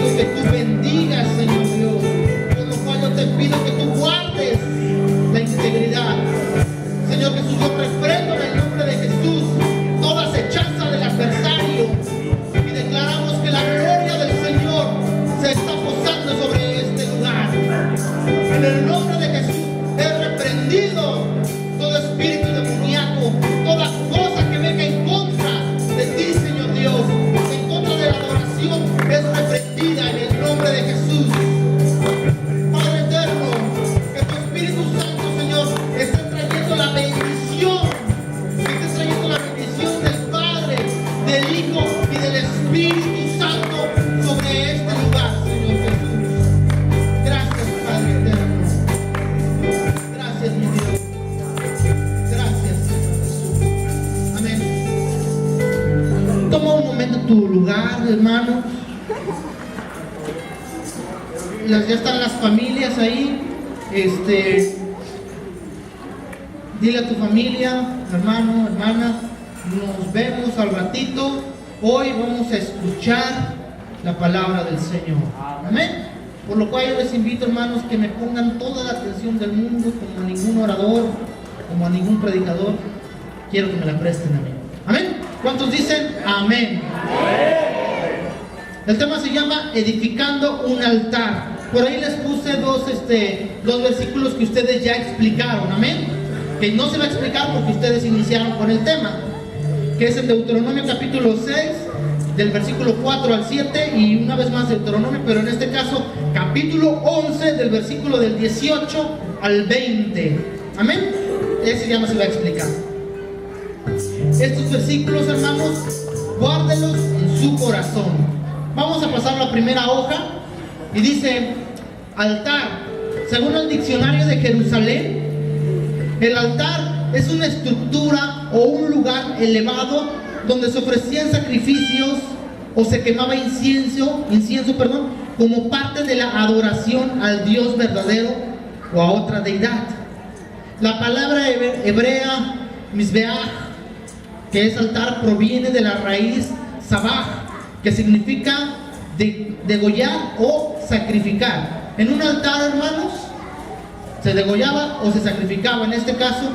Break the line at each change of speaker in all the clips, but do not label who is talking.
pido que tú bendigas, Señor Dios. Por lo cual yo te pido que tú guardes la integridad. Señor Jesús, yo reprendo en el nombre de Jesús toda acechanza del adversario y declaramos que la gloria del Señor se está posando sobre este lugar. En el nombre de Jesús he reprendido todo espíritu demoníaco, toda cosa que venga en contra de ti, Señor Dios, en contra de la adoración, es reprendida en el nombre de Jesús. Padre eterno, que tu Espíritu Santo, Señor, esté trayendo la bendición, esté trayendo la bendición del Padre, del Hijo y del Espíritu Santo sobre este lugar, Señor Jesús. Gracias, Padre eterno. Gracias, mi Dios. Gracias, Señor Jesús. Amén. Toma un momento tu lugar, hermano. Ya están las familias ahí. Dile a tu familia, hermano, hermana, nos vemos al ratito. Hoy vamos a escuchar la palabra del Señor. Amén. Por lo cual yo les invito, hermanos, que me pongan toda la atención del mundo, como a ningún orador, como a ningún predicador. Quiero que me la presten a mí. Amén. ¿Cuántos dicen amén? El tema se llama edificando un altar. Por ahí les puse dos versículos que ustedes ya explicaron. Amén. Que no se va a explicar porque ustedes iniciaron con el tema, que es el Deuteronomio capítulo 6, del versículo 4 al 7, y una vez más Deuteronomio, pero en este caso capítulo 11, del versículo del 18 al 20. Amén. Ese ya no se va a explicar. Estos versículos, hermanos, guárdenlos en su corazón. Vamos a pasar la primera hoja y dice: altar. Según el diccionario de Jerusalén, el altar es una estructura o un lugar elevado donde se ofrecían sacrificios o se quemaba incienso, como parte de la adoración al Dios verdadero o a otra deidad. La palabra hebrea Mizbeach, que es altar, proviene de la raíz sabaj, que significa degollar o sacrificar. En un altar, hermanos, se degollaba o se sacrificaba. En este caso,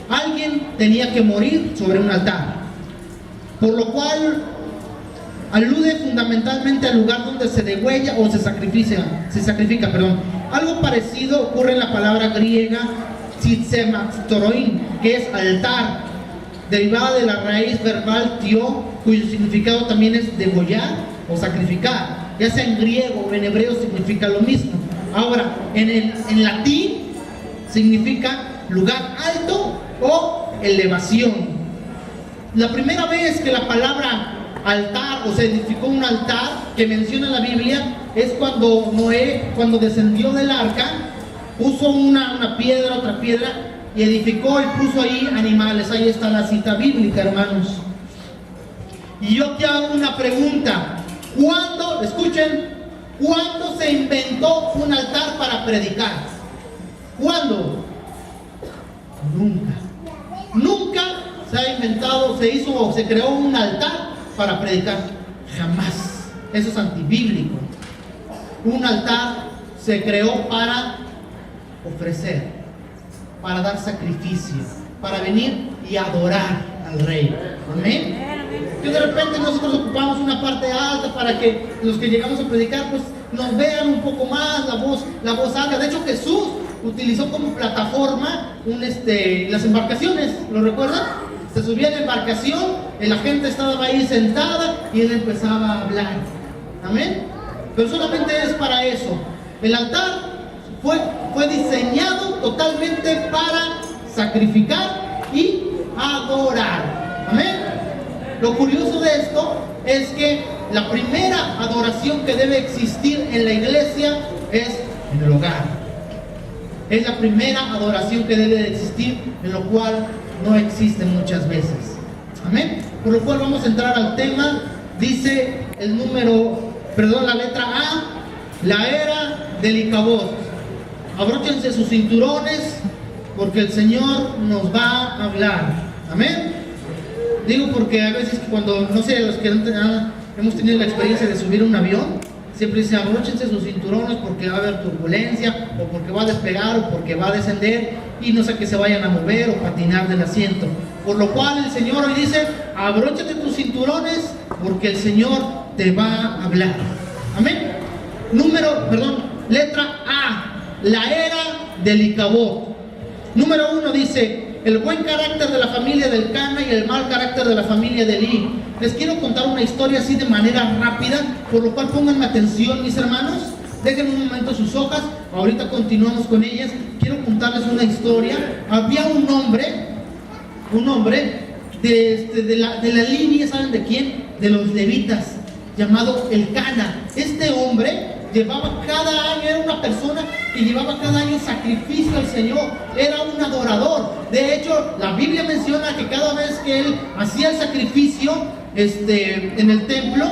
alguien tenía que morir sobre un altar, por lo cual alude fundamentalmente al lugar donde se degüella o se sacrifica. Algo parecido ocurre en la palabra griega tzitzematoroin, que es altar, derivada de la raíz verbal tio, cuyo significado también es degollar o sacrificar. Ya sea en griego o en hebreo significa lo mismo. Ahora, en latín significa lugar alto o elevación. La primera vez que la palabra altar o se edificó un altar que menciona la Biblia es cuando Noé, cuando descendió del arca, puso una piedra, otra piedra, y edificó y puso ahí animales. Ahí está la cita bíblica, hermanos. Y yo te hago una pregunta: ¿cuándo, escuchen, cuándo se inventó un altar para predicar? ¿Cuándo? Nunca. Nunca se ha inventado, se hizo o se creó un altar para predicar. Jamás. Eso es antibíblico. Un altar se creó para ofrecer, para dar sacrificio, para venir y adorar al Rey. Amén. Que de repente nosotros ocupamos una parte alta para que los que llegamos a predicar pues nos vean un poco más, la voz alta. De hecho, Jesús utilizó como plataforma las embarcaciones, ¿lo recuerdan? Se subía a la embarcación, la gente estaba ahí sentada y él empezaba a hablar. Amén. Pero solamente es para eso. El altar fue diseñado totalmente para sacrificar y adorar. Amén. Lo curioso de esto es que la primera adoración que debe existir en la iglesia es en el hogar. Es la primera adoración que debe de existir, en lo cual no existe muchas veces. Amén. Por lo cual vamos a entrar al tema. Dice la letra A, la era del Icabod. Abróchense sus cinturones porque el Señor nos va a hablar. Amén. Digo porque a veces cuando, no sé, los que hemos tenido la experiencia de subir un avión, siempre dice abróchense sus cinturones porque va a haber turbulencia, o porque va a despegar, o porque va a descender, y no sé que se vayan a mover o patinar del asiento. Por lo cual el Señor hoy dice, abróchate tus cinturones porque el Señor te va a hablar. Amén. Letra A, la era del Icabod. Número 1 dice, el buen carácter de la familia del Cana y el mal carácter de la familia de Eli. Les quiero contar una historia así de manera rápida, por lo cual pónganme atención, mis hermanos. Dejen un momento sus hojas, ahorita continuamos con ellas. Quiero contarles una historia. Había un hombre de la línea, ¿saben de quién? De los levitas, llamado el Cana. Este hombre llevaba cada año, era una persona que llevaba cada año sacrificio al Señor, era un adorador. De hecho, la Biblia menciona que cada vez que él hacía el sacrificio en el templo,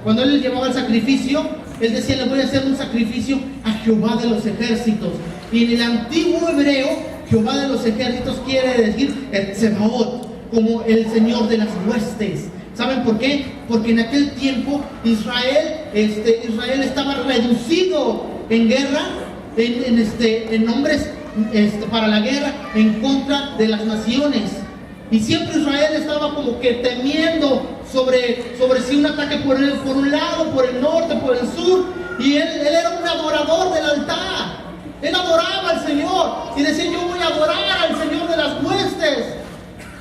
cuando él llevaba el sacrificio, él decía, le voy a hacer un sacrificio a Jehová de los ejércitos. Y en el antiguo hebreo, Jehová de los ejércitos quiere decir el Tsebaot, como el Señor de las huestes. ¿Saben por qué? Porque en aquel tiempo Israel estaba reducido en guerra, en hombres para la guerra en contra de las naciones. Y siempre Israel estaba como que temiendo sobre si un ataque por un lado, por el norte, por el sur. Y él era un adorador del altar. Él adoraba al Señor y decía, yo voy a adorar al Señor de las huestes,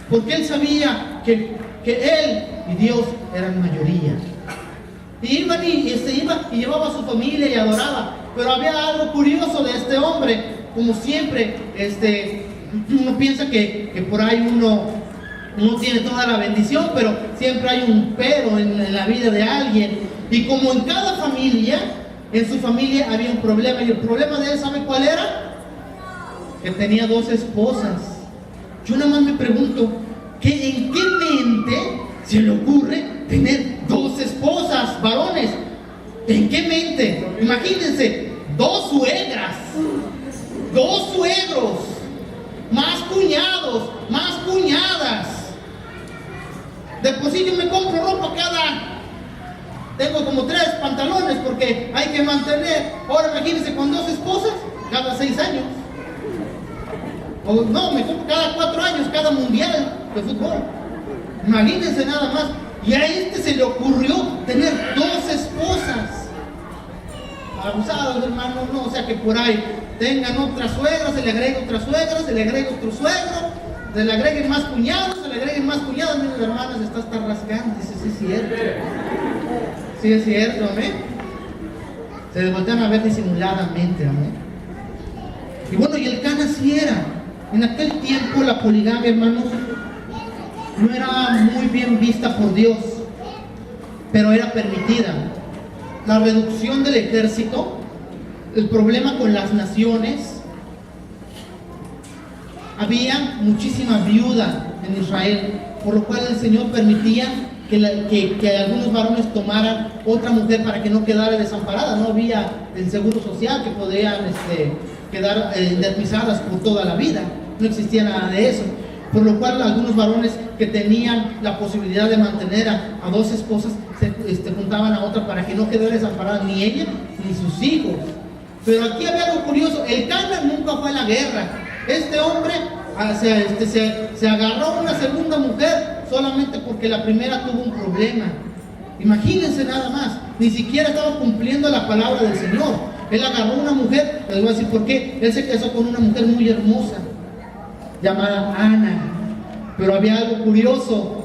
porque él sabía que él y Dios eran mayoría. Y iba y llevaba a su familia y adoraba. Pero había algo curioso de este hombre. Como siempre, uno piensa que por ahí uno tiene toda la bendición, pero siempre hay un pero en la vida de alguien. Y como en cada familia, en su familia había un problema. Y el problema de él, ¿sabe cuál era? Que tenía 2 esposas. Yo nada más me pregunto, ¿en qué mente se le ocurre tener 2 esposas, varones? ¿En qué mente? Imagínense, 2 suegras, 2 suegros, más cuñados, más cuñadas. De por sí yo me compro ropa tengo como 3 pantalones porque hay que mantener. Ahora imagínense con 2 esposas, cada 6 años. O no, me compro cada 4 años, cada mundial de fútbol. Imagínense nada más. Y a se le ocurrió tener 2 esposas. Abusados, hermanos, no, o sea que por ahí tengan otra suegra, se le agrega otra suegra, se le agrega otro suegro, se le agreguen más cuñados, se le agreguen más cuñadas. Miren, hermanas, está rasgando. Dice, sí es cierto. Sí es cierto, amén. Se voltean a ver disimuladamente, amén. Y bueno, y el Cana sí era. En aquel tiempo la poligamia, hermanos, no era muy bien vista por Dios, pero era permitida. La reducción del ejército, el problema con las naciones, había muchísima viuda en Israel, por lo cual el Señor permitía que algunos varones tomaran otra mujer para que no quedara desamparada. No había el seguro social, que podían quedar indemnizadas por toda la vida. No existía nada de eso. Por lo cual algunos varones que tenían la posibilidad de mantener a 2 esposas se juntaban a otra para que no quedara desamparada ni ella ni sus hijos. Pero aquí había algo curioso. El Cana nunca fue a la guerra. Este hombre se agarró a una segunda mujer solamente porque la primera tuvo un problema. Imagínense nada más. Ni siquiera estaba cumpliendo la palabra del Señor. Él agarró a una mujer. Les voy a decir por qué. Él se casó con una mujer muy hermosa llamada Ana. Pero había algo curioso.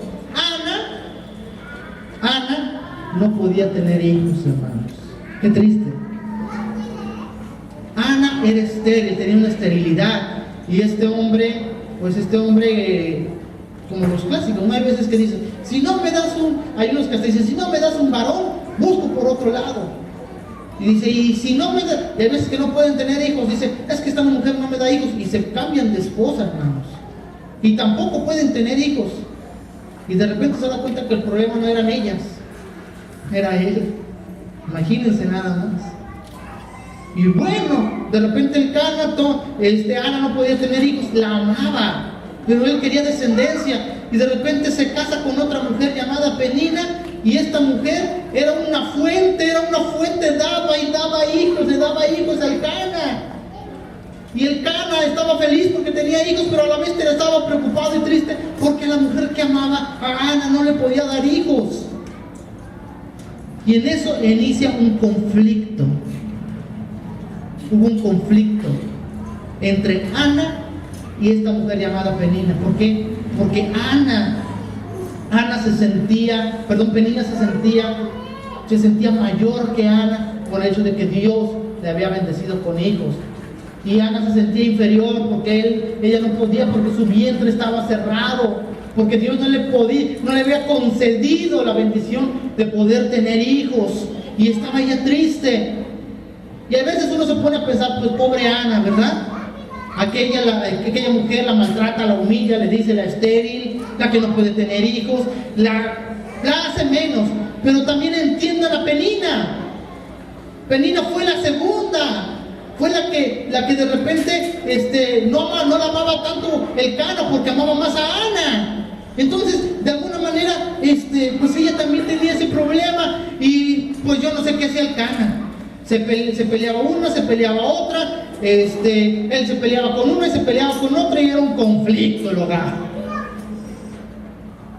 Ana no podía tener hijos, hermanos. Qué triste. Ana era estéril, tenía una esterilidad. Y este hombre, como los clásicos, ¿no? Hay veces que dicen, si no me das hay unos que hasta dicen, si no me das un varón, busco por otro lado. Y dice, y si no me da, y hay veces que no pueden tener hijos, dice, es que esta mujer no me da hijos, y se cambian de esposa, hermanos. Y tampoco pueden tener hijos. Y de repente se da cuenta que el problema no eran ellas, era él. Imagínense nada más. Y bueno, de repente el Cana, Ana no podía tener hijos, la amaba, pero él quería descendencia. Y de repente se casa con otra mujer llamada Penina, y esta mujer era una fuente, daba y daba hijos, le daba hijos al Cana. Y el Cana estaba feliz porque tenía hijos, pero a la vez estaba preocupado y triste porque la mujer que amaba a Ana no le podía dar hijos. Y en eso inicia un conflicto. Hubo un conflicto entre Ana y esta mujer llamada Penina. ¿Por qué? Porque Penina se sentía mayor que Ana por el hecho de que Dios le había bendecido con hijos. Y Ana se sentía inferior porque ella no podía, porque su vientre estaba cerrado, porque Dios no le había concedido la bendición de poder tener hijos, y estaba ella triste. Y a veces uno se pone a pensar, pues pobre Ana, ¿verdad? Aquella mujer la maltrata, la humilla, le dice la estéril, la que no puede tener hijos, la hace menos. Pero también entiendan a Penina. Penina fue la segunda. Fue la que de repente no la amaba tanto el Cana, porque amaba más a Ana. Entonces, de alguna manera, pues ella también tenía ese problema. Y pues yo no sé qué hacía el Cana. Se peleaba una, se peleaba otra. Él se peleaba con una y se peleaba con otra, y era un conflicto el hogar.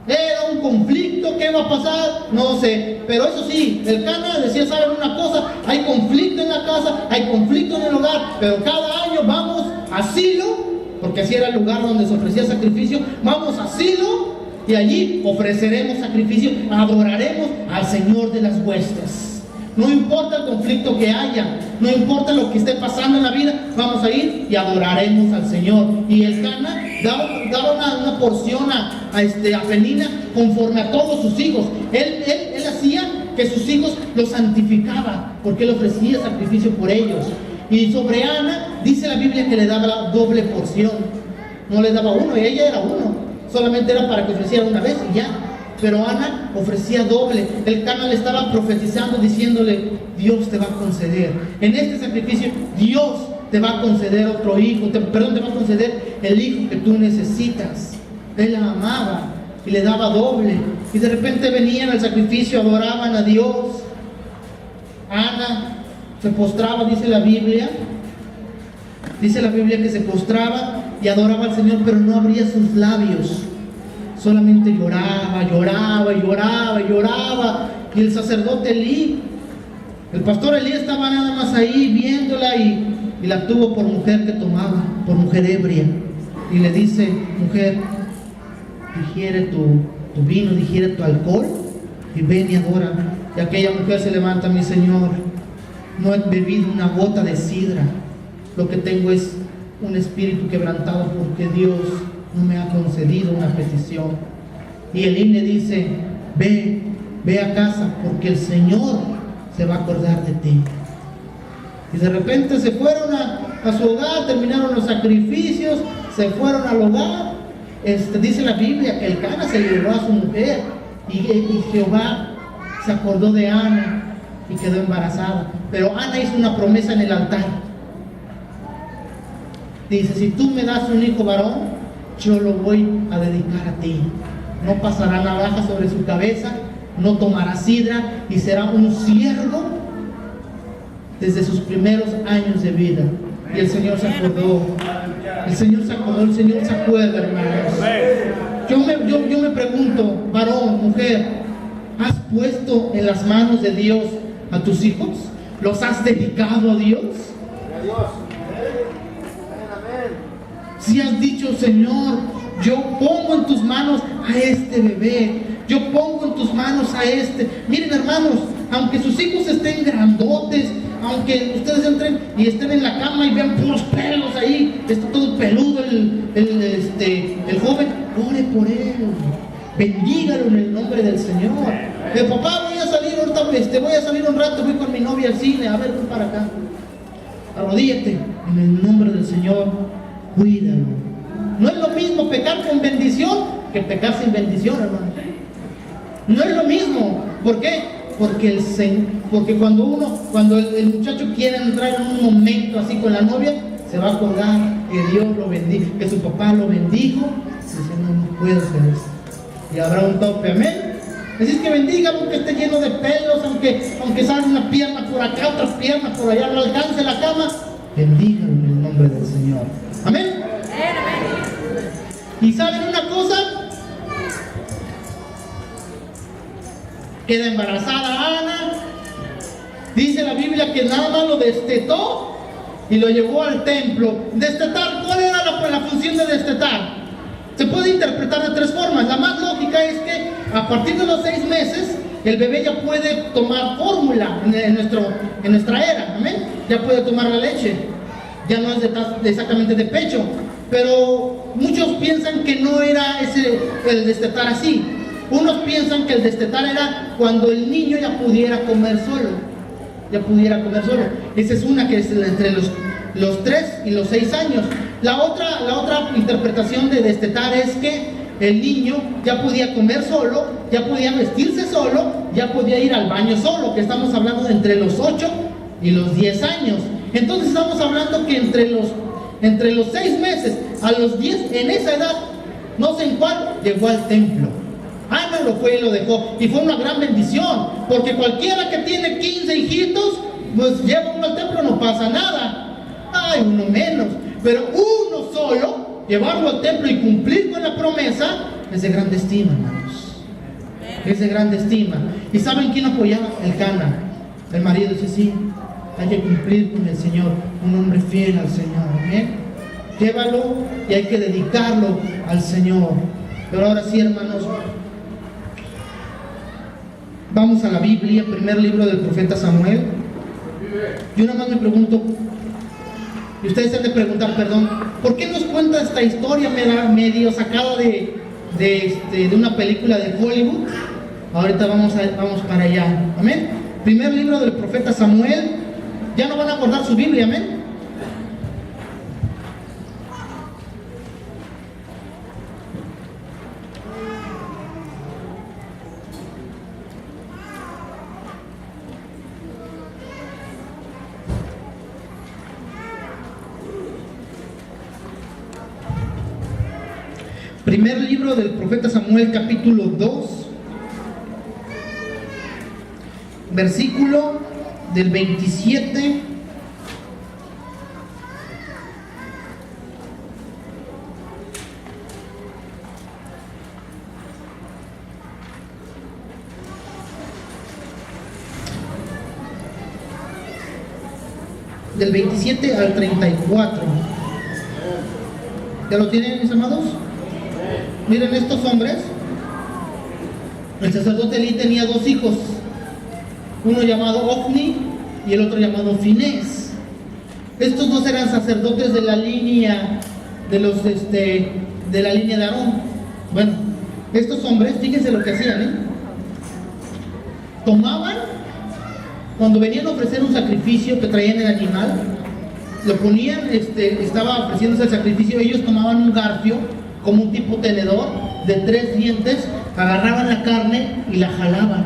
Era un conflicto. ¿Qué va a pasar? No sé. Pero eso sí, el Cana decía, ¿saben una cosa? Hay conflicto en la casa, hay conflicto en el hogar, pero cada año vamos a Silo, porque así era el lugar donde se ofrecía sacrificio. Vamos a Silo y allí ofreceremos sacrificio, adoraremos al Señor de las huestes. No importa el conflicto que haya, no importa lo que esté pasando en la vida, vamos a ir y adoraremos al Señor. Y el Cana daba una porción a Penina conforme a todos sus hijos. Él hacía que sus hijos los santificaba, porque él ofrecía sacrificio por ellos. Y sobre Ana dice la Biblia que le daba la doble porción. No le daba uno, y ella era uno, solamente era para que ofreciera una vez y ya. Pero Ana ofrecía doble. El Cana le estaba profetizando, diciéndole, Dios te va a conceder en este sacrificio, Dios te va a conceder otro hijo, te va a conceder el hijo que tú necesitas. Él la amaba y le daba doble. Y de repente venían al sacrificio, adoraban a Dios. Ana se postraba, dice la Biblia que se postraba y adoraba al Señor, pero no abría sus labios. Solamente lloraba. Y el sacerdote Elí, el pastor Elí, estaba nada más ahí viéndola, y la tuvo por mujer que tomaba, por mujer ebria. Y le dice, mujer, digiere tu vino, digiere tu alcohol, y ven y adora. Y aquella mujer se levanta, mi Señor, no he bebido una gota de sidra, lo que tengo es un espíritu quebrantado, porque Dios no me ha concedido una petición. Y Elí le dice, ve a casa, porque el Señor se va a acordar de ti. Y de repente se fueron a su hogar, terminaron los sacrificios, se fueron al hogar. Dice la Biblia que el Cana se llevó a su mujer, y Jehová se acordó de Ana y quedó embarazada. Pero Ana hizo una promesa en el altar. Dice, si tú me das un hijo varón, yo lo voy a dedicar a ti. No pasará navaja sobre su cabeza, no tomará sidra, y será un siervo desde sus primeros años de vida. Y el Señor se acordó. El Señor se acuerda, hermanos. Yo me pregunto, varón, mujer, ¿has puesto en las manos de Dios a tus hijos? ¿Los has dedicado a Dios? Si has dicho, Señor, yo pongo en tus manos a este bebé, yo pongo en tus manos a este. Miren, hermanos, aunque sus hijos estén grandotes, aunque ustedes entren y estén en la cama y vean puros pelos ahí, está todo peludo el joven, ore por él, bendígalo en el nombre del Señor. Papá, voy a salir ahorita, voy a salir un rato, voy con mi novia al cine, a ver, ven para acá. Arrodíllate en el nombre del Señor, cuídalo. No es lo mismo pecar con bendición que pecar sin bendición, hermano. No es lo mismo. ¿Por qué? Porque cuando el muchacho quiere entrar en un momento así con la novia, se va a acordar que Dios lo bendijo, que su papá lo bendijo, y dice, no puedo hacer esto. Y habrá un tope, amén. Así es que bendígalo, aunque esté lleno de pelos, aunque salga una pierna por acá, otra pierna por allá, no alcance la cama. Bendígalo en el nombre del Señor. Amén. ¿Y saben una cosa? Queda embarazada Ana. Dice la Biblia que nada más lo destetó y lo llevó al templo. Destetar, ¿cuál era la función de destetar? Se puede interpretar de tres formas. La más lógica es que a partir de los 6 meses el bebé ya puede tomar fórmula en nuestra era, amén. Ya puede tomar la leche, ya no es exactamente de pecho. Pero muchos piensan que no era el destetar así. Unos piensan que el destetar era cuando el niño ya pudiera comer solo. Esa es una, que es entre los 3 y los 6 años. La otra interpretación de destetar es que el niño ya podía comer solo, ya podía vestirse solo, ya podía ir al baño solo, que estamos hablando de entre los 8 y los 10 años. Entonces estamos hablando que entre los 6 meses a los 10, en esa edad, no sé en cuál, llegó al templo. Ana lo fue y lo dejó, y fue una gran bendición, porque cualquiera que tiene 15 hijitos, pues lleva uno al templo, no pasa nada. Hay uno menos, pero uno solo, llevarlo al templo y cumplir con la promesa, es de grande estima, hermanos. Es de grande estima. ¿Y saben quién apoyaba? El Cana. El marido dice: sí, hay que cumplir con el Señor, un hombre fiel al Señor. ¿Bien? Llévalo y hay que dedicarlo al Señor. Pero ahora sí, hermanos, vamos a la Biblia, primer libro del profeta Samuel. Yo nada más me pregunto, y ustedes se han de preguntar, perdón, ¿por qué nos cuenta esta historia medio sacada de una película de Hollywood? Ahorita vamos para allá. Amén. Primer libro del profeta Samuel. Ya no van a guardar su Biblia, amén. Primer libro del profeta Samuel, capítulo 2, versículo del 27 del 27 al 34. ¿Ya lo tienen, mis amados? Miren, estos hombres, el sacerdote Elí tenía 2 hijos, uno llamado Ofni y el otro llamado Finés. Estos 2 eran sacerdotes de la línea de la línea de Aarón. Bueno, estos hombres, fíjense lo que hacían, tomaban, cuando venían a ofrecer un sacrificio que traían el animal, lo ponían, estaba ofreciéndose el sacrificio, ellos tomaban un garfio, como un tipo tenedor de 3 dientes, agarraban la carne y la jalaban.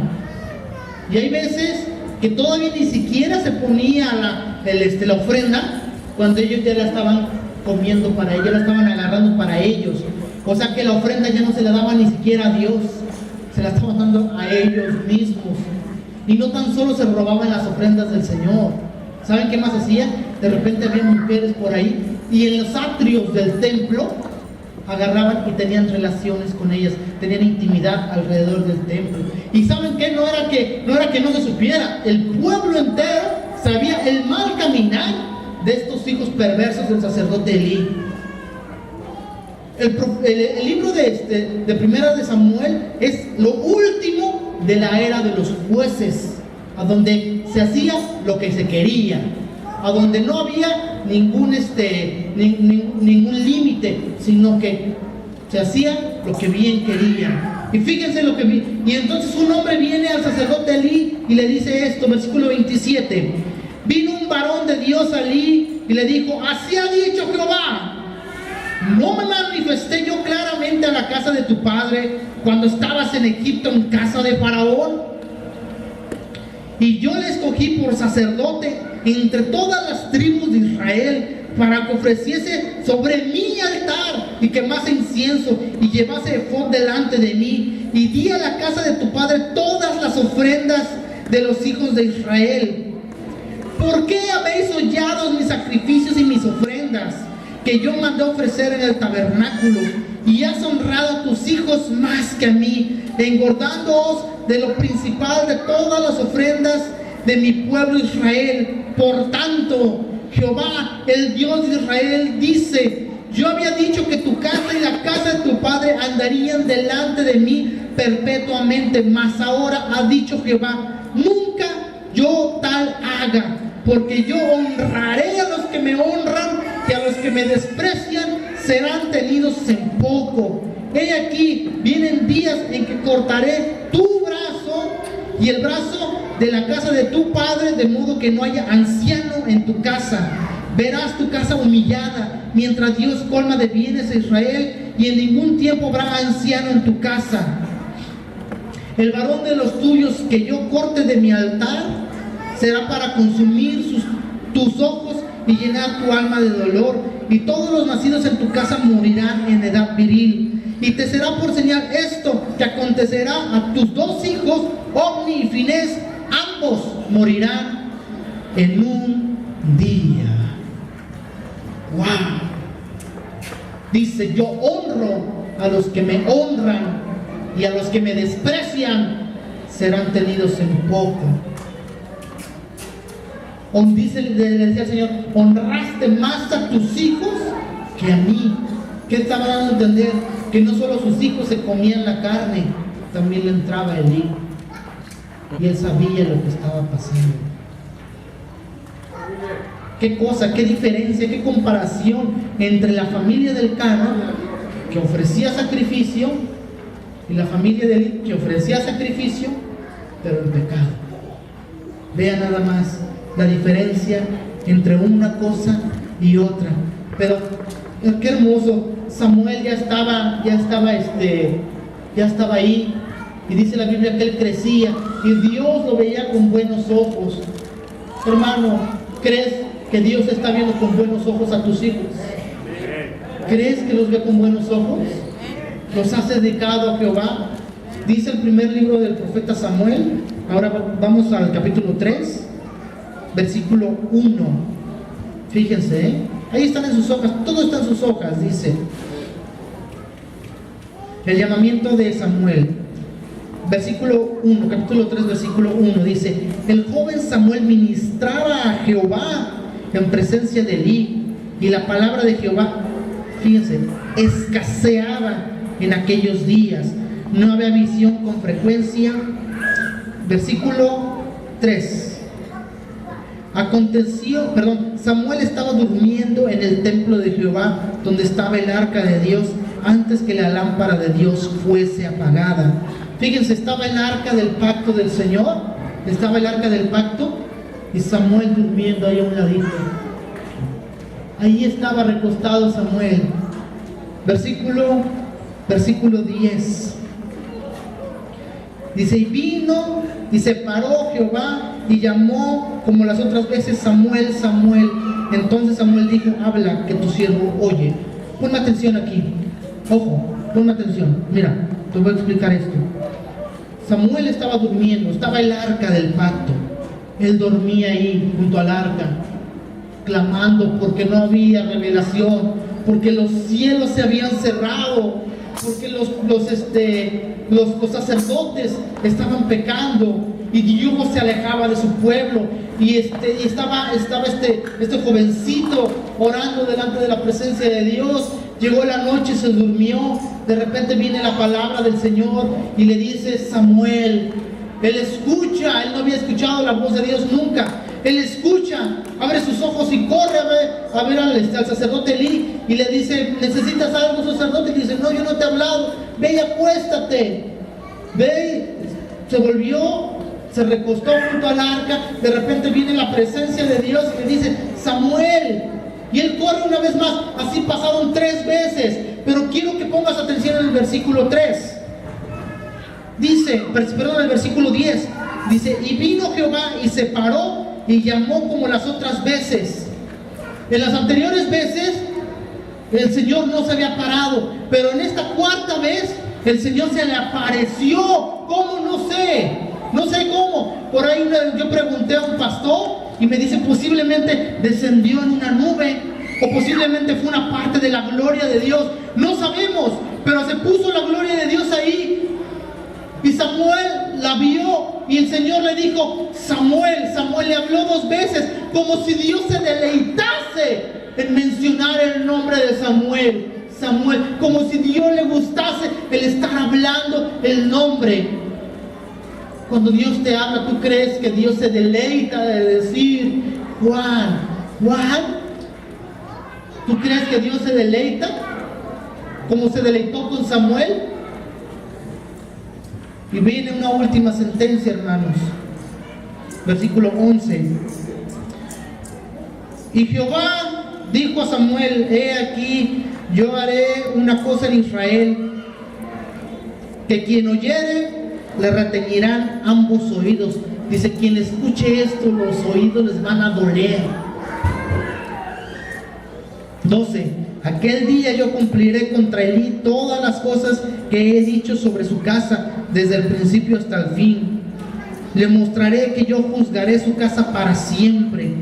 Y hay veces que todavía ni siquiera se ponía la ofrenda, cuando ellos ya la estaban comiendo para ellos, la estaban agarrando para ellos. O sea que la ofrenda ya no se la daba ni siquiera a Dios, se la estaban dando a ellos mismos. Y no tan solo se robaban las ofrendas del Señor. ¿Saben qué más hacían? De repente había mujeres por ahí, y en los atrios del templo agarraban y tenían relaciones con ellas, tenían intimidad alrededor del templo. Y ¿saben qué? No era que no se supiera, el pueblo entero sabía el mal caminar de estos hijos perversos del sacerdote Elí. El libro de Primera de Samuel es lo último de la era de los jueces, a donde se hacía lo que se quería, a donde no había ningún límite, sino que se hacía lo que bien querían. Y fíjense lo que vi. Y entonces un hombre viene al sacerdote Elí y le dice esto, versículo 27. Vino un varón de Dios a Elí y le dijo: así ha dicho Jehová, ¿no me manifesté yo claramente a la casa de tu padre cuando estabas en Egipto en casa de Faraón? Y yo le escogí por sacerdote entre todas las tribus de Israel para que ofreciese sobre mi altar y quemase incienso y llevase efod delante de mí. Y di a la casa de tu padre todas las ofrendas de los hijos de Israel. ¿Por qué habéis hollado mis sacrificios y mis ofrendas que yo mandé ofrecer en el tabernáculo? Y has honrado a tus hijos más que a mí, engordándoos de lo principal de todas las ofrendas de mi pueblo Israel. Por tanto, Jehová, el Dios de Israel, dice: yo había dicho que tu casa y la casa de tu padre andarían delante de mí perpetuamente, mas ahora ha dicho Jehová: nunca yo tal haga, porque yo honraré a los que me honran, y a los que me desprecian serán tenidos en poco. He aquí, vienen días en que cortaré tu brazo y el brazo de la casa de tu padre, de modo que no haya anciano en tu casa. Verás tu casa humillada, mientras Dios colma de bienes a Israel, y en ningún tiempo habrá anciano en tu casa. El varón de los tuyos que yo corte de mi altar será para consumir tus ojos y llenar tu alma de dolor, y todos los nacidos en tu casa morirán en edad viril. Y te será por señal esto, que acontecerá a tus dos hijos, Ofni y Finés, ambos morirán en un día. ¡Wow! Dice: yo honro a los que me honran, y a los que me desprecian serán tenidos en poco. Dice, le decía el Señor: honraste más a tus hijos que a mí. ¿Qué estaba dando a entender? Que no solo sus hijos se comían la carne, también le entraba Elí, y él sabía lo que estaba pasando. Qué cosa, qué diferencia, qué comparación entre la familia del Cana, que ofrecía sacrificio, y la familia de Elí, que ofrecía sacrificio, pero en pecado. Vean nada más la diferencia entre una cosa y otra. Pero qué hermoso. Samuel ya estaba ahí, y dice la Biblia que él crecía y Dios lo veía con buenos ojos. Hermano, ¿crees que Dios está viendo con buenos ojos a tus hijos? ¿Crees que los ve con buenos ojos? ¿Los has dedicado a Jehová? Dice el primer libro del profeta Samuel. Ahora vamos al capítulo 3, versículo 1. Fíjense, ahí están en sus hojas, todo está en sus hojas. Dice el llamamiento de Samuel, versículo 1, capítulo 3, versículo 1. Dice: el joven Samuel ministraba a Jehová en presencia de Elí, y la palabra de Jehová, fíjense, escaseaba en aquellos días, no había visión con frecuencia. Versículo 3. Samuel estaba durmiendo en el templo de Jehová, donde estaba el arca de Dios, antes que la lámpara de Dios fuese apagada. Fíjense, estaba el arca del pacto del Señor, estaba el arca del pacto, y Samuel durmiendo ahí a un ladito. Ahí estaba recostado Samuel. Versículo 10. Dice: y vino y se paró Jehová y llamó como las otras veces: Samuel, Samuel. Entonces Samuel dijo: habla, que tu siervo oye. Ponme atención aquí, ojo, ponme atención. Mira, te voy a explicar esto. Samuel estaba durmiendo, estaba el arca del pacto. Él dormía ahí junto al arca, clamando porque no había revelación, porque los cielos se habían cerrado, porque los sacerdotes estaban pecando y Dios se alejaba de su pueblo, y estaba este jovencito orando delante de la presencia de Dios. Llegó la noche, se durmió. De repente viene la palabra del Señor y le dice: Samuel. Él escucha, él no había escuchado la voz de Dios nunca. Él escucha, abre sus ojos y corre a ver al sacerdote Elí, y le dice: ¿necesitas algo, sacerdote? Y dice: no, yo no te he hablado, ve y acuéstate. Ve, se volvió, se recostó junto al arca. De repente viene la presencia de Dios y le dice: Samuel. Y él corre una vez más. Así pasaron 3 veces. Pero quiero que pongas atención en el versículo 3. Dice, perdón, el versículo 10. Dice: y vino Jehová y se paró y llamó como las otras veces. En las anteriores veces el Señor no se había parado, pero en esta cuarta vez el Señor se le apareció. ¿Cómo? No sé cómo. Por ahí yo pregunté a un pastor y me dice posiblemente descendió en una nube, o posiblemente fue una parte de la gloria de Dios. No sabemos, pero se puso la gloria de Dios ahí. Y Samuel la vio y el Señor le dijo, Samuel. Samuel le habló 2 veces, como si Dios se deleitase en mencionar el nombre de Samuel. Samuel, como si Dios le gustase el estar hablando el nombre. Cuando Dios te habla, ¿tú crees que Dios se deleita de decir Juan? ¿Tú crees que Dios se deleita como se deleitó con Samuel? Y viene una última sentencia, hermanos. Versículo 11. Y Jehová dijo a Samuel, he aquí, yo haré una cosa en Israel, que quien oyere le reteñirán ambos oídos. Dice, quien escuche esto, los oídos les van a doler. 12. Aquel día yo cumpliré contra Elí todas las cosas que he dicho sobre su casa, desde el principio hasta el fin. Le mostraré que yo juzgaré su casa para siempre,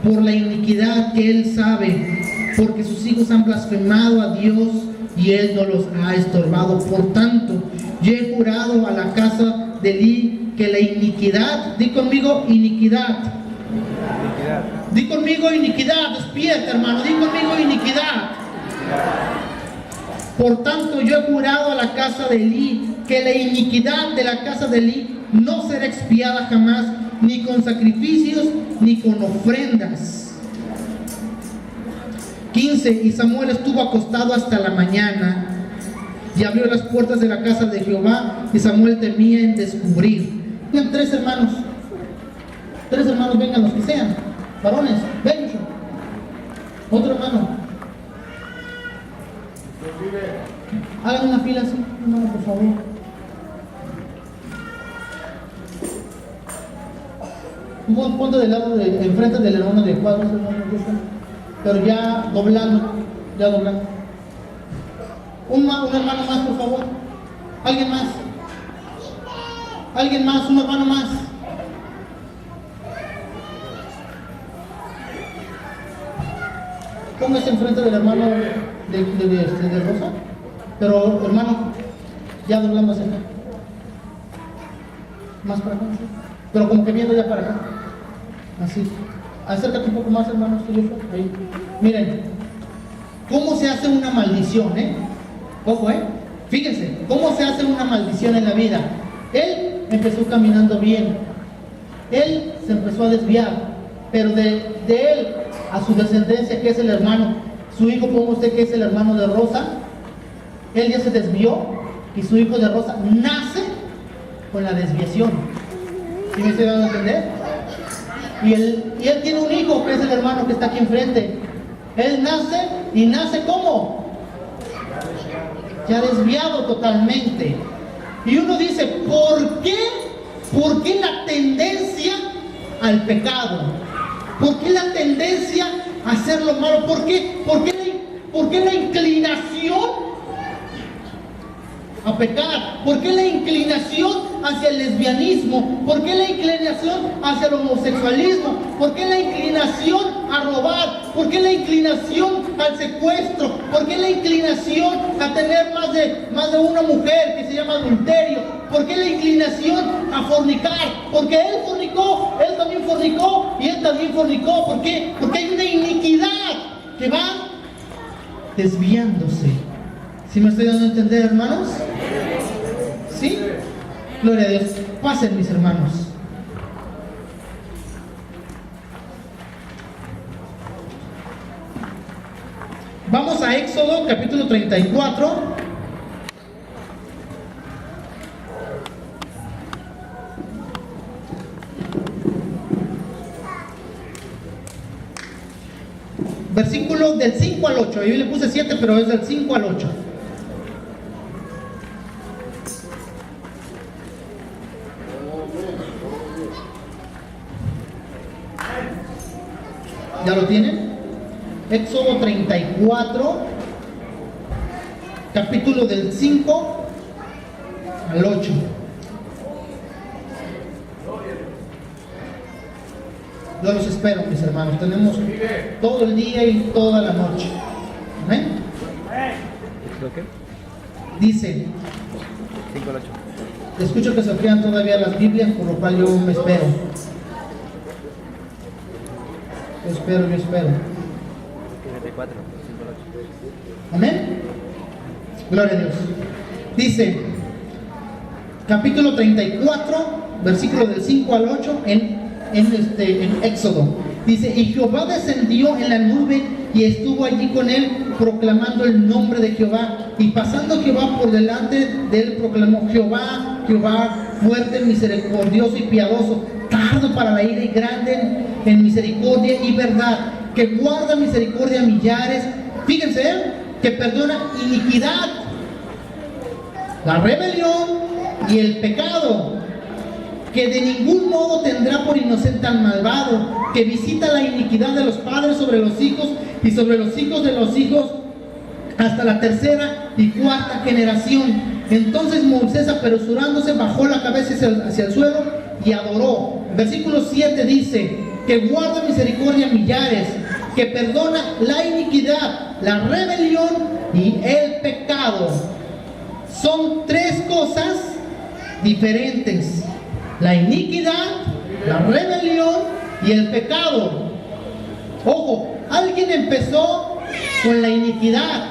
por la iniquidad que él sabe, porque sus hijos han blasfemado a Dios y él no los ha estorbado. Por tanto, yo he jurado a la casa de Elí que la iniquidad, di conmigo iniquidad. Di conmigo iniquidad, despierta, hermano, di conmigo iniquidad. Por tanto, yo he jurado a la casa de Elí que la iniquidad de la casa de Elí no será expiada jamás, ni con sacrificios, ni con ofrendas. 15. Y Samuel estuvo acostado hasta la mañana, y abrió las puertas de la casa de Jehová, y Samuel temía en descubrir. Bien, 3 hermanos. 3 hermanos, vengan los que sean. Varones, vengan. Otro hermano. Hagan una fila así, hermano, por favor. Ponte del lado enfrente del hermano de cuadros, hermano, pero ya doblando. Un hermano más, por favor. Alguien más, un hermano más. Póngase enfrente del hermano de Rosa, pero hermano, ya doblando hacia acá. Más para acá, ¿sí? Pero como que viendo ya para acá. Así. Acércate un poco más, hermano. Ahí. Miren, ¿cómo se hace una maldición, Ojo, fíjense, ¿cómo se hace una maldición en la vida? Él empezó caminando bien. Él se empezó a desviar. Pero de él a su descendencia, que es el hermano, su hijo, como usted que es el hermano de Rosa, él ya se desvió y su hijo de Rosa nace con la desviación. ¿Sí me estoy dando a entender? Y él tiene un hijo que es el hermano que está aquí enfrente. Él nace y nace ¿cómo? Ya desviado totalmente. Y uno dice, ¿por qué? ¿Por qué la tendencia al pecado? ¿Por qué la tendencia a hacer lo malo? ¿Por qué la inclinación a pecar? ¿Por qué la inclinación hacia el lesbianismo? ¿Por qué la inclinación hacia el homosexualismo? ¿Por qué la inclinación a robar? ¿Por qué la inclinación al secuestro? ¿Por qué la inclinación a tener más de una mujer, que se llama adulterio? ¿Por qué la inclinación a fornicar? Porque él fornicó, él también fornicó y él también fornicó. ¿Por qué? Porque hay una iniquidad que va desviándose. ¿Sí me estoy dando a entender, hermanos? ¿Sí? Gloria a Dios. Pasen, mis hermanos. Vamos a Éxodo capítulo 34. Versículo del 5 al 8. Yo le puse 7, pero es del 5 al 8. ¿Ya lo tienen? Éxodo 34, capítulo del 5 al 8. Yo los espero, mis hermanos. Tenemos todo el día y toda la noche. ¿Amén? Dice,
5 al 8.
escucho que se enfrían todavía las Biblias, por lo cual yo me espero. Yo espero.
34, 5 al 8.
Amén. Gloria a Dios. Dice, capítulo 34, versículo del 5 al 8 en Éxodo. Dice, y Jehová descendió en la nube y estuvo allí con él, proclamando el nombre de Jehová. Y pasando Jehová por delante de él, proclamó: Jehová, Jehová, fuerte, misericordioso y piadoso, tardo para la ira y grande en misericordia y verdad, que guarda misericordia a millares. Fíjense, que perdona iniquidad, la rebelión y el pecado, que de ningún modo tendrá por inocente al malvado, que visita la iniquidad de los padres sobre los hijos y sobre los hijos de los hijos hasta la tercera y cuarta generación. Entonces Moisés, apresurándose, bajó la cabeza hacia el suelo y adoró. Versículo 7 dice, que guarda misericordia a millares, que perdona la iniquidad, la rebelión y el pecado. Son tres cosas diferentes: la iniquidad, la rebelión y el pecado. Ojo, alguien empezó con la iniquidad,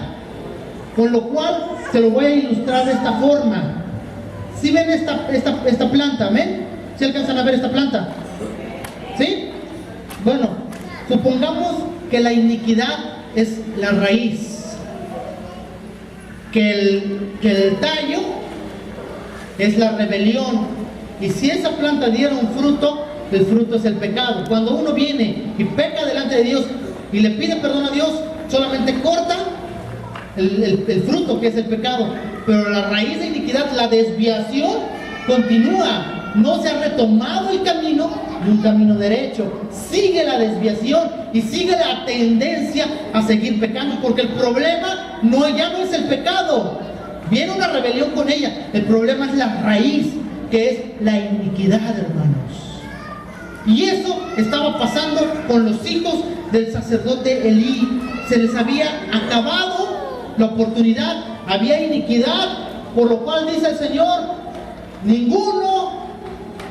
con lo cual se lo voy a ilustrar de esta forma. ¿Sí ven esta planta? ¿Amén? ¿Sí alcanzan a ver esta planta? ¿Sí? Bueno, supongamos que la iniquidad es la raíz, que el tallo es la rebelión, y si esa planta diera un fruto, el fruto es el pecado. Cuando uno viene y peca delante de Dios y le pide perdón a Dios, solamente corta el fruto, que es el pecado, pero la raíz de iniquidad, la desviación, continúa. No se ha retomado el camino de un camino derecho, sigue la desviación y sigue la tendencia a seguir pecando, porque el problema ya no es el pecado, viene una rebelión con ella, el problema es la raíz, que es la iniquidad, hermanos. Y eso estaba pasando con los hijos del sacerdote Elí. Se les había acabado la oportunidad, había iniquidad, por lo cual dice el Señor: ninguno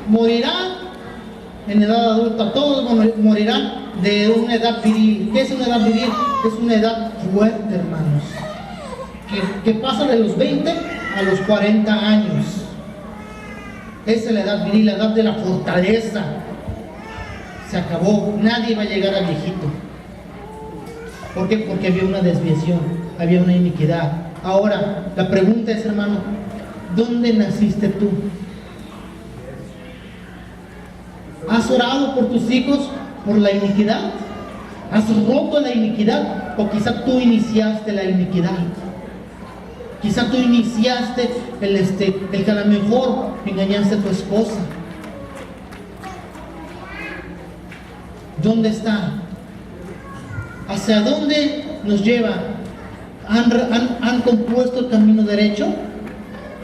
morirá en edad adulta, todos morirán de una edad viril. ¿Qué es una edad viril? Es una edad fuerte, hermanos, que pasa de los 20 a los 40 años. Esa es la edad viril, la edad de la fortaleza. Se acabó, nadie va a llegar a viejito. ¿Por qué? Porque había una desviación, había una iniquidad. Ahora, la pregunta es, hermano, ¿dónde naciste tú? ¿Has orado por tus hijos por la iniquidad? ¿Has roto la iniquidad? ¿O quizá tú iniciaste la iniquidad? Quizá tú iniciaste el que a lo mejor engañaste a tu esposa. ¿Dónde está? ¿Hacia dónde nos lleva? ¿Han compuesto el camino derecho?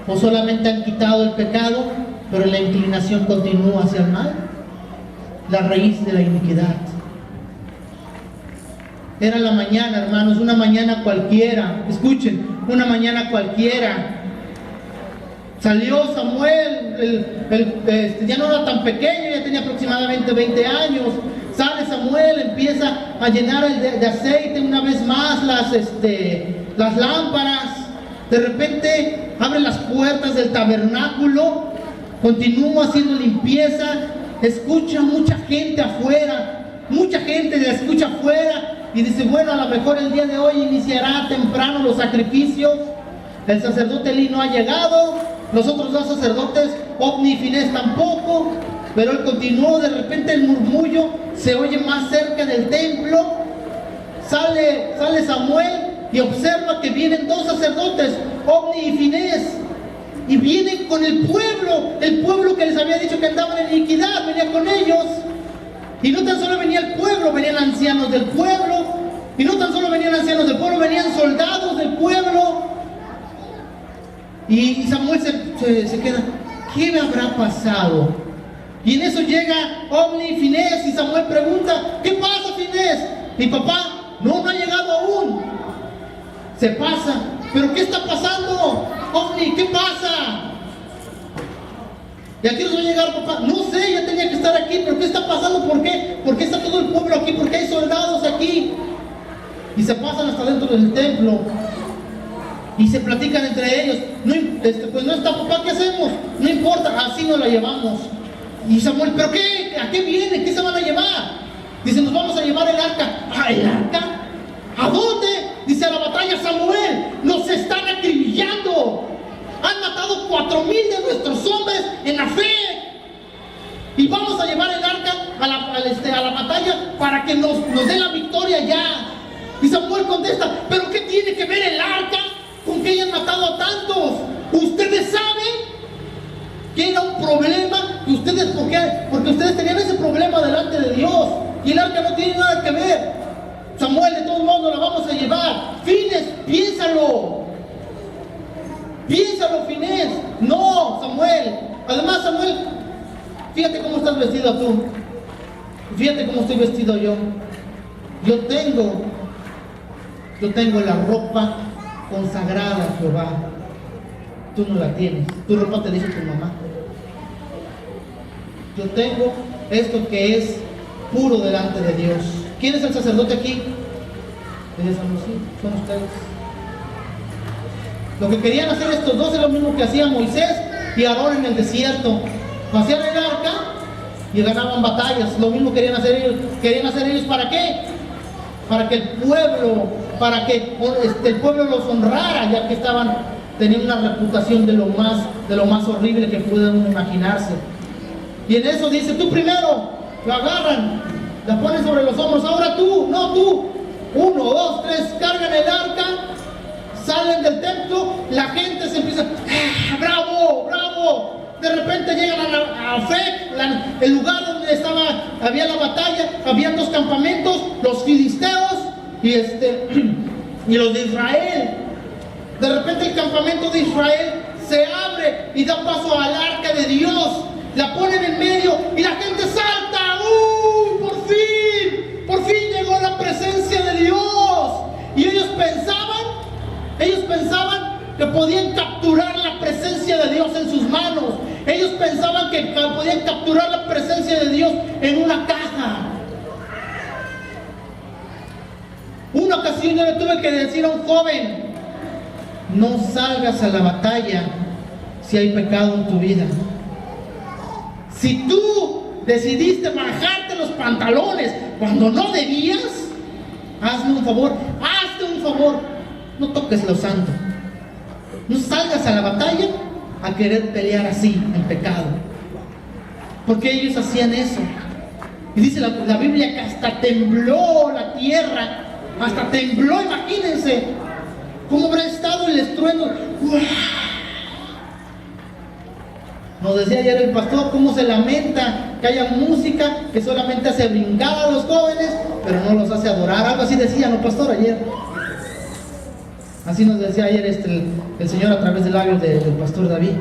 ¿O solamente han quitado el pecado, pero la inclinación continúa hacia el mal? La raíz de la iniquidad. Era la mañana, hermanos, una mañana cualquiera. Escuchen, una mañana cualquiera. Salió Samuel, ya no era tan pequeño, ya tenía aproximadamente 20 años. Sale Samuel, empieza a llenar de aceite una vez más las lámparas. De repente abre las puertas del tabernáculo, continúa haciendo limpieza, escucha mucha gente afuera, mucha gente la escucha afuera y dice: bueno, a lo mejor el día de hoy iniciará temprano los sacrificios. El sacerdote Elí no ha llegado, los otros dos sacerdotes, Ofni y Finés, tampoco. Pero él continuó. De repente el murmullo se oye más cerca del templo. Sale Samuel y observa que vienen dos sacerdotes, Ofni y Finés, y vienen con el pueblo que les había dicho que andaban en iniquidad, venía con ellos. Y no tan solo venía el pueblo, venían ancianos del pueblo, Y no tan solo venían ancianos del pueblo, venían soldados del pueblo. Y Samuel se queda, ¿qué me habrá pasado? Y en eso llega Ofni y Finés, y Samuel pregunta, ¿qué pasa, Finés? Mi papá, no ha llegado aún. Se pasa, ¿pero qué está pasando? Ofni, ¿qué pasa? ¿Y aquí nos va a llegar, papá? No sé, ya tenía que estar aquí, pero ¿qué está pasando? ¿Por qué? ¿Por qué está todo el pueblo aquí? ¿Por qué hay soldados aquí? Y se pasan hasta dentro del templo y se platican entre ellos. Pues no está papá, ¿qué hacemos? No importa, así nos la llevamos. Y Samuel, ¿pero qué? ¿A qué viene? ¿Qué se van a llevar? Dice, nos vamos a llevar el arca. ¿Ah, el arca? ¿A dónde? Dice, a la batalla. Samuel, nos están acribillando. Han matado 4,000 de nuestros hombres en la fe. Y vamos a llevar el arca a la batalla para que nos dé la victoria ya. Y Samuel contesta, ¿pero qué tiene que ver el arca con que hayan matado a tantos? Ustedes saben que era un problema, ustedes, porque ustedes tenían ese problema delante de Dios. Y el arca no tiene nada que ver. Samuel, de todos modos la vamos a llevar. Finés, piénsalo. Piénsalo, Finés. No, Samuel. Además, Samuel, fíjate cómo estás vestido tú. Fíjate cómo estoy vestido yo. Yo tengo la ropa consagrada a Jehová. Tú no la tienes. Tu ropa te dice tu mamá. Yo tengo esto que es puro delante de Dios. ¿Quién es el sacerdote aquí? Son ustedes. Lo que querían hacer estos dos es lo mismo que hacían Moisés y Aarón en el desierto. Hacían el arca y ganaban batallas. Lo mismo querían hacer ellos. ¿Querían hacer ellos para qué? Para que el pueblo los honrara, ya que tenían una reputación de lo más horrible que pueden imaginarse. Y en eso dice, tú primero, lo agarran, la ponen sobre los hombros, ahora tú, no tú. 1, 2, 3, cargan el arca, salen del templo, la gente se empieza, ¡bravo, bravo! De repente llegan a Afec, el lugar donde había la batalla, había 2 campamentos, los filisteos y los de Israel. De repente el campamento de Israel se abre y da paso al arca de Dios, la ponen en medio y la gente salta. Por fin llegó la presencia de Dios. Y ellos pensaban que podían capturar la presencia de Dios en sus manos. Ellos pensaban que podían capturar la presencia de Dios en una caja. Una ocasión yo le tuve que decir a un joven, no salgas a la batalla si hay pecado en tu vida. Si tú decidiste bajarte los pantalones cuando no debías, hazte un favor, no toques lo santo. No salgas a la batalla a querer pelear así, en pecado. Porque ellos hacían eso. Y dice la Biblia que hasta tembló la tierra, hasta tembló, imagínense cómo habrá estado el estruendo. Nos decía ayer el pastor cómo se lamenta que haya música que solamente hace brincar a los jóvenes, pero no los hace adorar. Algo así decía, ¿no, pastor? Ayer. Así nos decía ayer el Señor a través del labio del pastor David.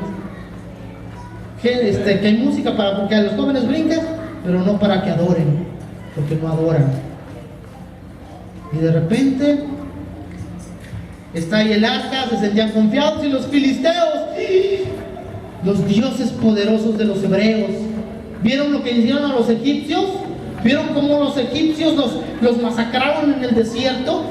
Que hay música para que a los jóvenes brinquen, pero no para que adoren, porque no adoran. Y de repente está ahí el arca, se sentían confiados, y los filisteos, los dioses poderosos de los hebreos, vieron lo que hicieron a los egipcios, vieron cómo los egipcios los masacraron en el desierto.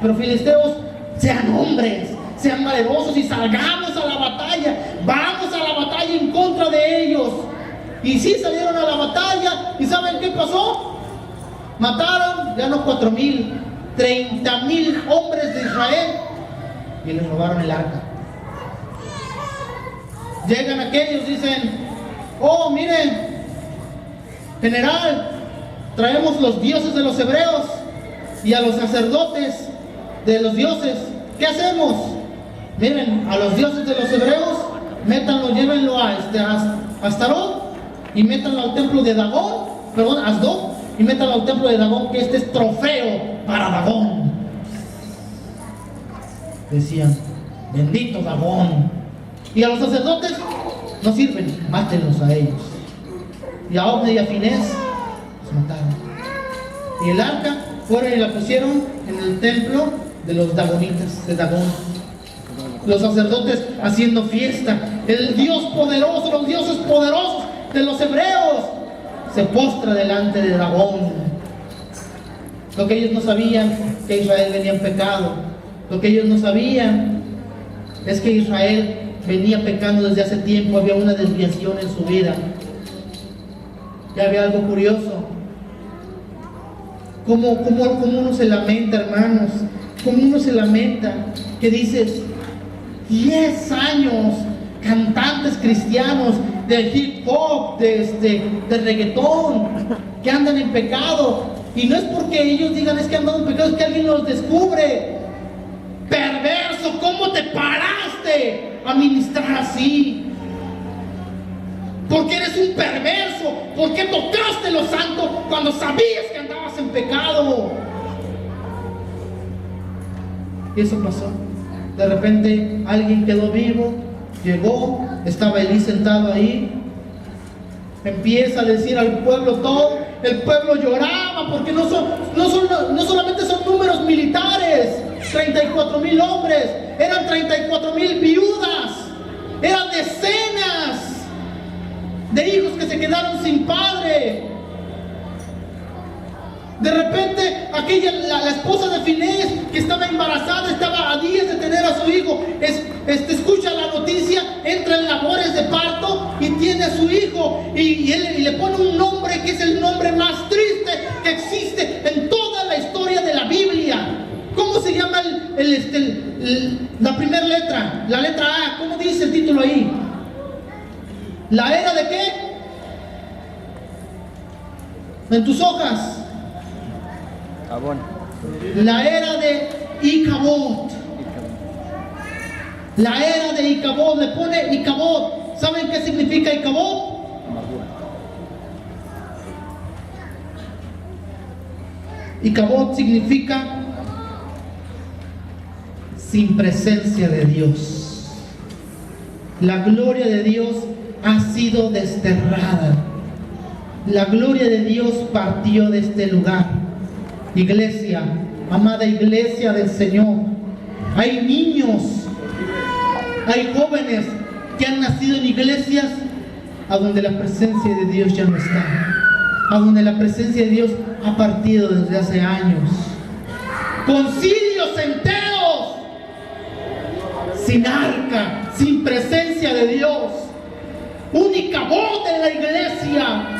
Pero filisteos, sean hombres, sean valerosos y salgamos a la batalla, vamos a la batalla en contra de ellos. Y sí salieron a la batalla, y ¿saben qué pasó? Mataron, ya no 4,000, 30,000 hombres de Israel, y les robaron el arca. Llegan aquellos, dicen, oh, miren, general, traemos los dioses de los hebreos y a los sacerdotes de los dioses. ¿Qué hacemos? Miren, a los dioses de los hebreos, métanlo, llévenlo a Astarot, y métanlo al templo de Dagón, Asdod, y métanlo al templo de Dagón, que este es trofeo para Dagón. Decían, bendito Dagón. Y a los sacerdotes no sirven, mátenlos a ellos. Y a Ofni y a Finés los mataron. Y el arca fueron y la pusieron en el templo de los Dagonitas, de Dagón. Los sacerdotes haciendo fiesta. El Dios poderoso, los dioses poderosos de los hebreos se postra delante de Dagón. Lo que ellos no sabían, que Israel venía en pecado. Lo que ellos no sabían es que Israel venía pecando desde hace tiempo. Había una desviación en su vida. Y había algo curioso. Como uno se lamenta, hermanos. Como uno se lamenta, que dices, 10 años, cantantes cristianos de hip hop, de reggaetón, que andan en pecado. Y no es porque ellos digan es que andan en pecado, es que alguien los descubre. Perverso, ¿cómo te paraste a ministrar así? Porque eres un perverso. ¿Por qué tocaste lo santo cuando sabías que andabas en pecado? Y eso pasó. De repente alguien quedó vivo, llegó, estaba Elí sentado ahí, empieza a decir al pueblo todo. El pueblo lloraba porque no solamente son números militares, 34,000 hombres, eran 34,000 viudas, eran decenas de hijos que se quedaron sin padre. De repente, la esposa de Finés, que estaba embarazada, estaba a días de tener a su hijo, escucha la noticia, entra en labores de parto y tiene a su hijo, y le pone un nombre que es el nombre más triste que existe en toda la historia de la Biblia. ¿Cómo se llama la primera letra? La letra A, ¿cómo dice el título ahí? ¿La era de qué? En tus hojas.
Abón.
La era de Icabod. La era de Icabod. Le pone Icabod. ¿Saben qué significa Icabod? Icabod significa sin presencia de Dios. La gloria de Dios ha sido desterrada. La gloria de Dios partió de este lugar. Iglesia, amada iglesia del Señor, hay niños, hay jóvenes que han nacido en iglesias a donde la presencia de Dios ya no está, a donde la presencia de Dios ha partido desde hace años. Concilios enteros sin arca, sin presencia de Dios, única voz en la iglesia.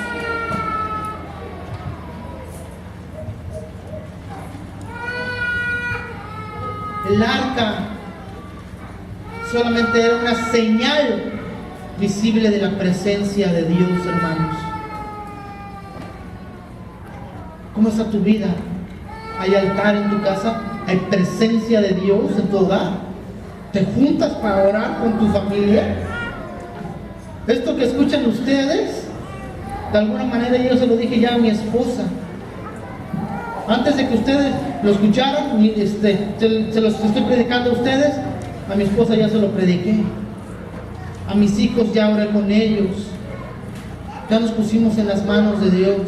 El arca solamente era una señal visible de la presencia de Dios, hermanos. ¿Cómo está tu vida? ¿Hay altar en tu casa? ¿Hay presencia de Dios en tu hogar? ¿Te juntas para orar con tu familia? Esto que escuchan ustedes, de alguna manera yo se lo dije ya a mi esposa. Antes de que ustedes lo escucharan, se los estoy predicando a ustedes, a mi esposa ya se lo prediqué. A mis hijos ya oré con ellos. Ya nos pusimos en las manos de Dios.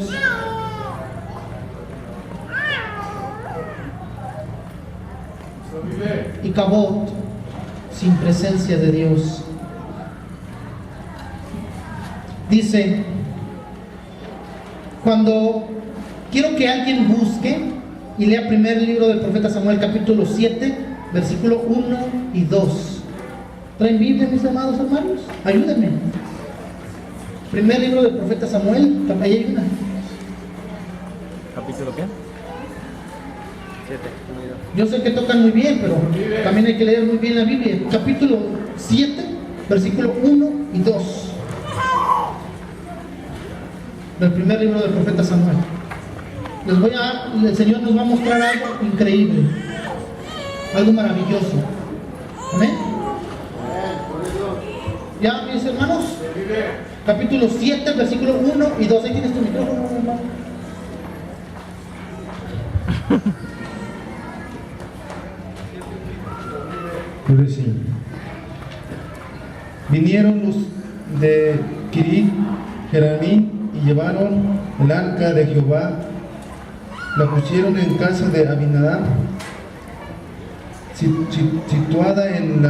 Y Cabot, sin presencia de Dios. Dice, cuando quiero que alguien busque y lea primer libro del profeta Samuel, capítulo 7, versículo 1 y 2. ¿Traen Biblia, mis amados hermanos? Ayúdenme. Primer libro del profeta Samuel, ahí hay una.
¿Capítulo qué? 7.
Yo sé que tocan muy bien, pero también hay que leer muy bien la Biblia. Capítulo 7, versículo 1 y 2. Del primer libro del profeta Samuel. El Señor nos va a mostrar algo increíble, algo maravilloso. Amén. ¿Ya, mis hermanos? Capítulo 7, versículo 1 y 2. Ahí tienes tu micrófono, hermano.
Sí. Vinieron los de Kirit Jeramí y llevaron el arca de Jehová, la pusieron en casa de Abinadab, situada en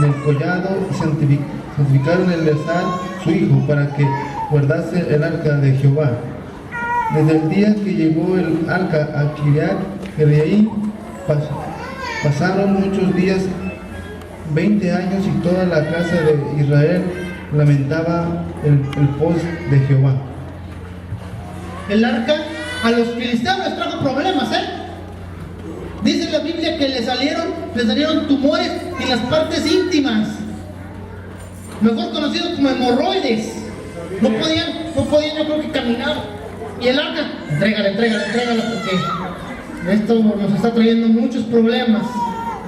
el collado, y santificaron a Eleazar su hijo para que guardase el arca de Jehová. Desde el día que llegó el arca a Kiriat Jearim, pasaron muchos días, 20 años, y toda la casa de Israel lamentaba el pos de Jehová.
El arca a los filisteos les trajo problemas, Dice la Biblia que les salieron tumores en las partes íntimas, mejor conocidos como hemorroides. No podían, yo creo que caminar. Y el arca, entrégala, porque esto nos está trayendo muchos problemas.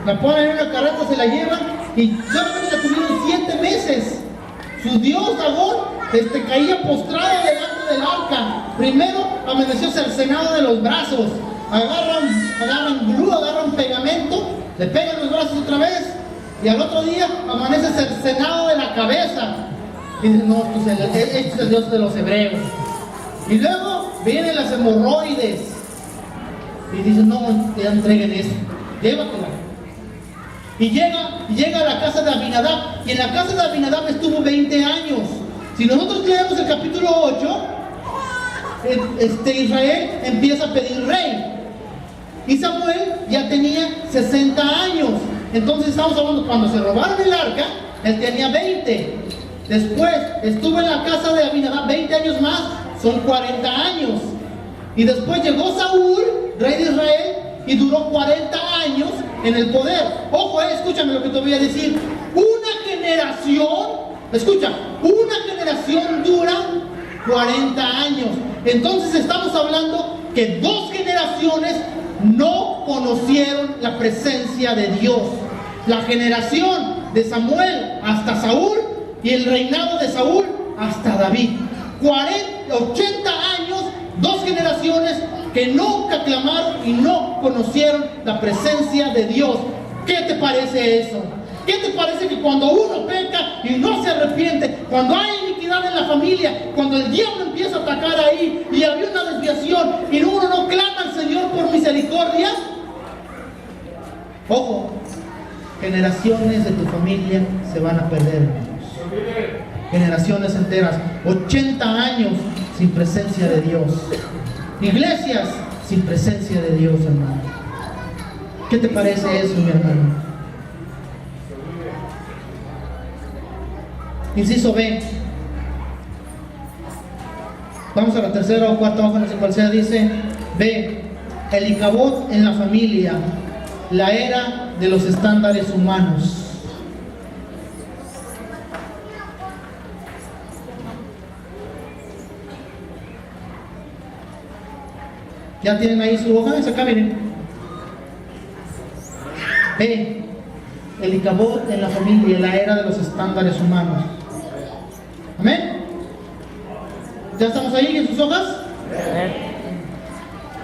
La ponen en una carreta, se la llevan, y solamente la tuvieron 7 meses. Su dios Dagón caía postrado delante del arca. Primero amaneció cercenado de los brazos. Agarran glue, agarran pegamento, le pegan los brazos otra vez, y al otro día amanece cercenado de la cabeza. Y dicen, no, este es el dios de los hebreos. Y luego vienen las hemorroides. Y dicen, no, ya entreguen eso, llévatela. Y llega a la casa de Abinadab. Y en la casa de Abinadab estuvo 20 años. Si nosotros leemos el capítulo 8, Israel empieza a pedir rey. Y Samuel ya tenía 60 años. Entonces estamos hablando, cuando se robaron el arca, él tenía 20. Después estuvo en la casa de Abinadab 20 años más, son 40 años. Y después llegó Saúl, rey de Israel, y duró 40 años en el poder. Ojo, escúchame lo que te voy a decir. Una generación dura 40 años. Entonces estamos hablando que 2 generaciones no conocieron la presencia de Dios. La generación de Samuel hasta Saúl, y el reinado de Saúl hasta David. 80 años, 2 generaciones que nunca clamaron y no conocieron la presencia de Dios. ¿Qué te parece eso? ¿Qué te parece que cuando uno peca y no se arrepiente, cuando hay iniquidad en la familia, cuando el diablo empieza a atacar ahí y había una desviación y uno no clama al Señor por misericordia? Ojo, generaciones de tu familia se van a perder, hermanos. Generaciones enteras, 80 años sin presencia de Dios. Iglesias sin presencia de Dios, hermano. ¿Qué te parece eso, mi hermano? Inciso B. Vamos a la tercera o cuarta hoja, no sé cuál sea. Dice B. El Icabod en la familia, la era de los estándares humanos. ¿Ya tienen ahí su hoja? Acá miren. B. El Icabod en la familia, la era de los estándares humanos. Amén. ¿Ya estamos ahí en sus hojas?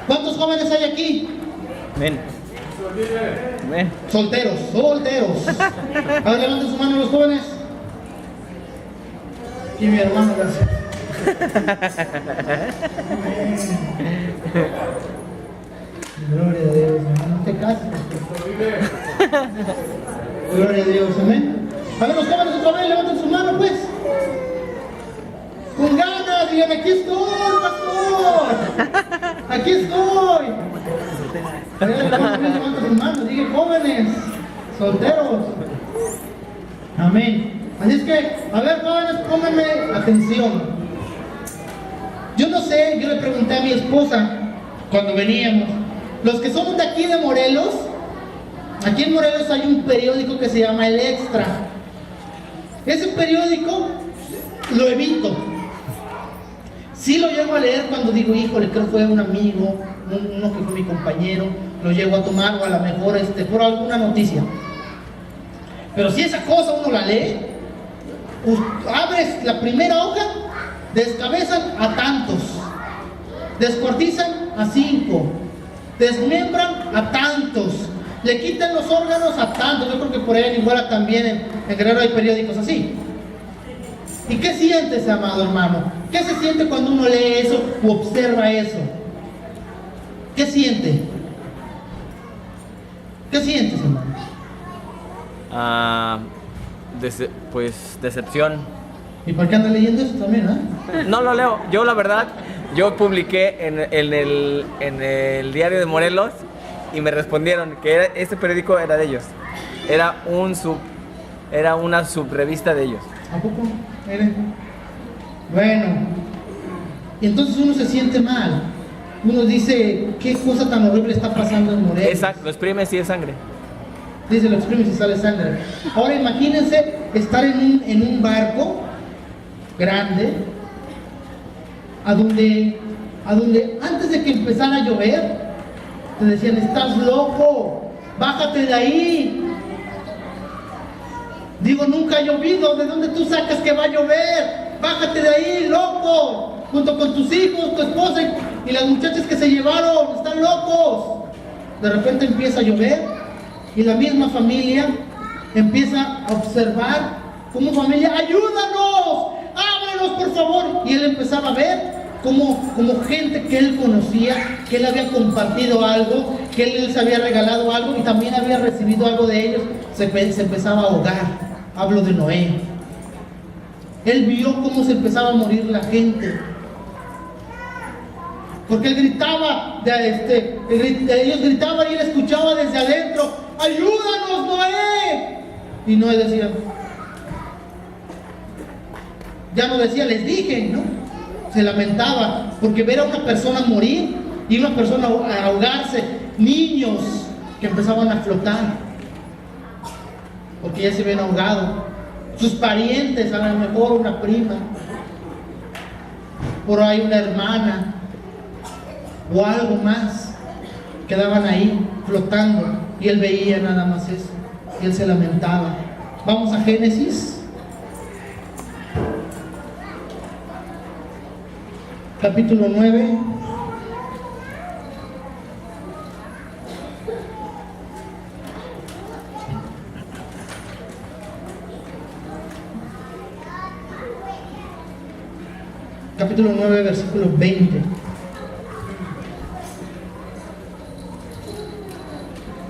¿Cuántos jóvenes hay aquí?
Ven. Ven.
Solteros. A ver, levanten su mano los jóvenes. Y mi hermano, gracias. Gloria a Dios, hermano. No te cases. Gloria a Dios, amén. A ver, los jóvenes otra vez, levanten su mano, pues. Con ganas, digan, aquí estoy, pastor. Aquí estoy. A ver, levanten sus manos, digan, jóvenes, solteros. Amén. Así es que, a ver, jóvenes, pónganme atención. Yo no sé, yo le pregunté a mi esposa cuando veníamos, los que somos de aquí de Morelos, aquí en Morelos hay un periódico que se llama El Extra. Ese periódico lo evito. Sí lo llego a leer cuando digo, híjole, creo que fue un amigo, uno que fue mi compañero, lo llego a tomar, o a lo mejor por alguna noticia. Pero si esa cosa uno la lee, abres la primera hoja, descabezan a tantos, descuartizan a 5, desmembran a tantos, le quitan los órganos a tantos. Yo creo que por ahí en Iguala también, en Guerrero hay periódicos así. ¿Y qué sientes, amado hermano? ¿Qué se siente cuando uno lee eso o observa eso? ¿Qué siente? ¿Qué sientes, hermano?
Pues decepción.
¿Y por qué andas leyendo eso también,
No lo leo. Yo, la verdad, yo publiqué en el diario de Morelos y me respondieron que ese periódico era de ellos. Era una subrevista de ellos.
¿A poco? Miren. Bueno, y entonces uno se siente mal. Uno dice, ¿qué cosa tan horrible está pasando en Morelos?
Exacto, lo exprimes y es sangre.
Dice, lo exprimes y sale sangre. Ahora imagínense estar en un barco grande, a donde antes de que empezara a llover, te decían, estás loco, bájate de ahí. Digo, nunca ha llovido, ¿de dónde tú sacas que va a llover? Bájate de ahí, loco, junto con tus hijos, tu esposa y las muchachas que se llevaron, están locos. De repente empieza a llover y la misma familia empieza a observar como familia, ayúdanos, ábrenos por favor. Y él empezaba a ver como gente que él conocía, que él había compartido algo, que él les había regalado algo y también había recibido algo de ellos, se empezaba a ahogar. Hablo de Noé. Él vio cómo se empezaba a morir la gente, porque él gritaba, ellos gritaban y él escuchaba desde adentro, ayúdanos, Noé. Y Noé decía, ya no decía, les dije, ¿no? Se lamentaba, porque ver a una persona morir y una persona ahogarse, niños que empezaban a flotar, porque ya se habían ahogado, sus parientes, a lo mejor una prima, por ahí una hermana, o algo más, quedaban ahí flotando, y él veía nada más eso, y él se lamentaba. Vamos a Génesis, capítulo 9. Capítulo 9, versículo 20.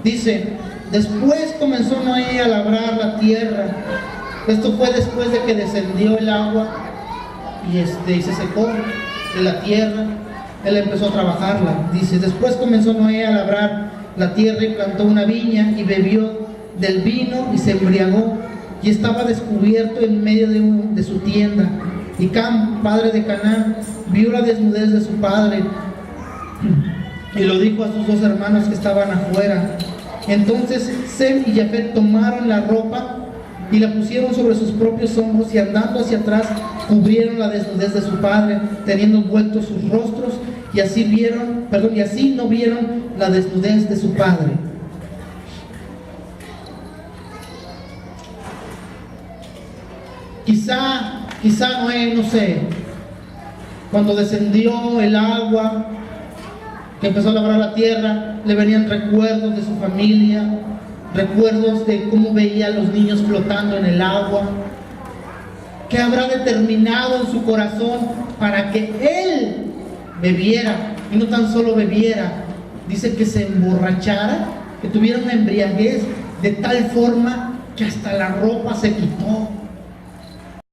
Dice, después comenzó Noé a labrar la tierra. Esto fue después de que descendió el agua y se secó de la tierra. Él empezó a trabajarla. Dice, después comenzó Noé a labrar la tierra y plantó una viña y bebió del vino y se embriagó y estaba descubierto en medio de su tienda. Y Cam, padre de Canaán, vio la desnudez de su padre y lo dijo a sus dos hermanos que estaban afuera. Entonces Sem y Jafet tomaron la ropa y la pusieron sobre sus propios hombros y andando hacia atrás cubrieron la desnudez de su padre, teniendo vueltos sus rostros, y así no vieron la desnudez de su padre. Quizá Noé, no sé, cuando descendió el agua, que empezó a labrar la tierra, le venían recuerdos de su familia, recuerdos de cómo veía a los niños flotando en el agua, que habrá determinado en su corazón para que él bebiera, y no tan solo bebiera, dice que se emborrachara, que tuviera una embriaguez de tal forma que hasta la ropa se quitó.